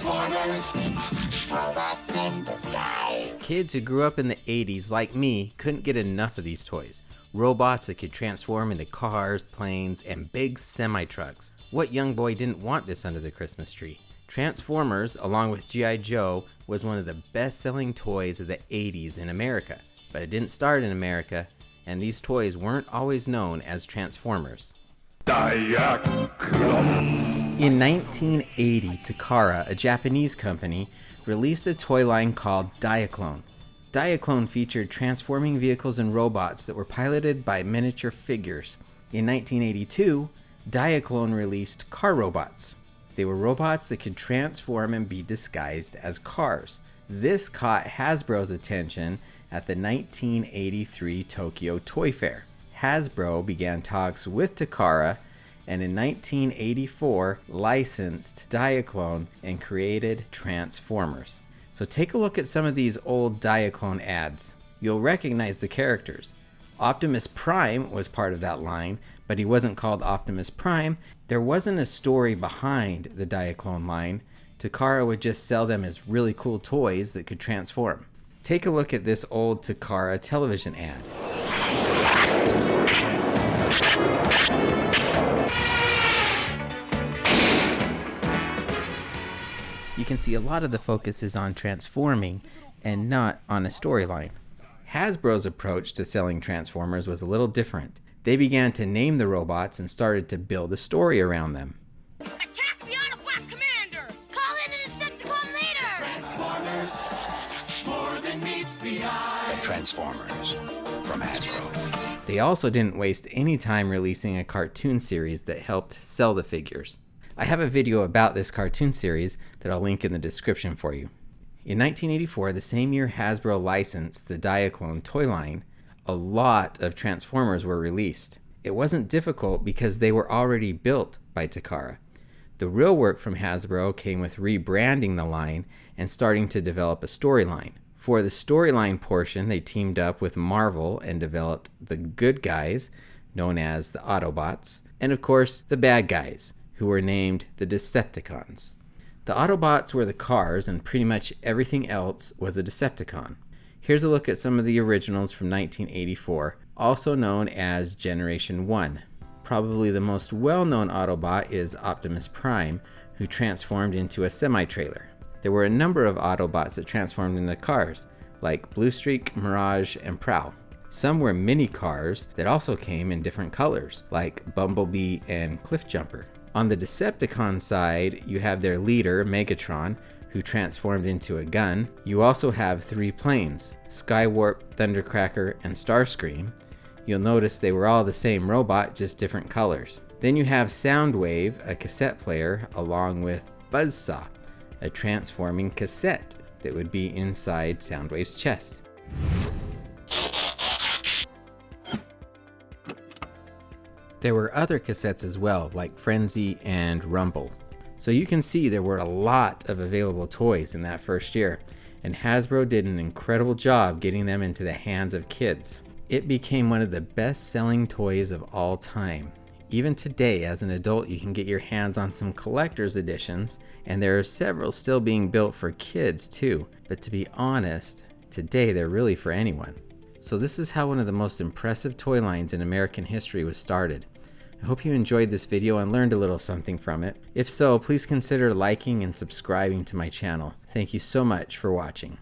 Transformers, robots in disguise. Kids who grew up in the 80s, like me, couldn't get enough of these toys. Robots that could transform into cars, planes, and big semi-trucks. What young boy didn't want this under the Christmas tree? Transformers, along with G.I. Joe, was one of the best-selling toys of the 80s in America. But it didn't start in America, and these toys weren't always known as Transformers. Diaclone. In 1980, Takara, a Japanese company, released a toy line called Diaclone. Diaclone featured transforming vehicles and robots that were piloted by miniature figures. In 1982, Diaclone released car robots. They were robots that could transform and be disguised as cars. This caught Hasbro's attention at the 1983 Tokyo Toy Fair. Hasbro began talks with Takara and in 1984 licensed Diaclone and created Transformers. So take a look at some of these old Diaclone ads. You'll recognize the characters. Optimus Prime was part of that line, but he wasn't called Optimus Prime. There wasn't a story behind the Diaclone line. Takara would just sell them as really cool toys that could transform. Take a look at this old Takara television ad. You can see a lot of the focus is on transforming and not on a storyline. Hasbro's approach to selling Transformers was a little different. They began to name the robots and started to build a story around them. Attack beyond a black commander! Call in a Decepticon later! Transformers, more than meets the eye. The Transformers from Hasbro. They also didn't waste any time releasing a cartoon series that helped sell the figures. I have a video about this cartoon series that I'll link in the description for you. In 1984, the same year Hasbro licensed the Diaclone toy line, a lot of Transformers were released. It wasn't difficult because they were already built by Takara. The real work from Hasbro came with rebranding the line and starting to develop a storyline. For the storyline portion, they teamed up with Marvel and developed the good guys, known as the Autobots, and of course the bad guys, who were named the Decepticons. The Autobots were the cars and pretty much everything else was a Decepticon. Here's a look at some of the originals from 1984, also known as Generation 1. Probably the most well-known Autobot is Optimus Prime, who transformed into a semi-trailer. There were a number of Autobots that transformed into cars, like Bluestreak, Mirage, and Prowl. Some were mini cars that also came in different colors, like Bumblebee and Cliffjumper. On the Decepticon side, you have their leader, Megatron, who transformed into a gun. You also have 3 planes, Skywarp, Thundercracker, and Starscream. You'll notice they were all the same robot, just different colors. Then you have Soundwave, a cassette player, along with Buzzsaw, a transforming cassette that would be inside Soundwave's chest. There were other cassettes as well, like Frenzy and Rumble. So you can see there were a lot of available toys in that first year, and Hasbro did an incredible job getting them into the hands of kids. It became one of the best-selling toys of all time. Even today, as an adult, you can get your hands on some collector's editions, and there are several still being built for kids too. But to be honest, today they're really for anyone. So this is how one of the most impressive toy lines in American history was started. I hope you enjoyed this video and learned a little something from it. If so, please consider liking and subscribing to my channel. Thank you so much for watching.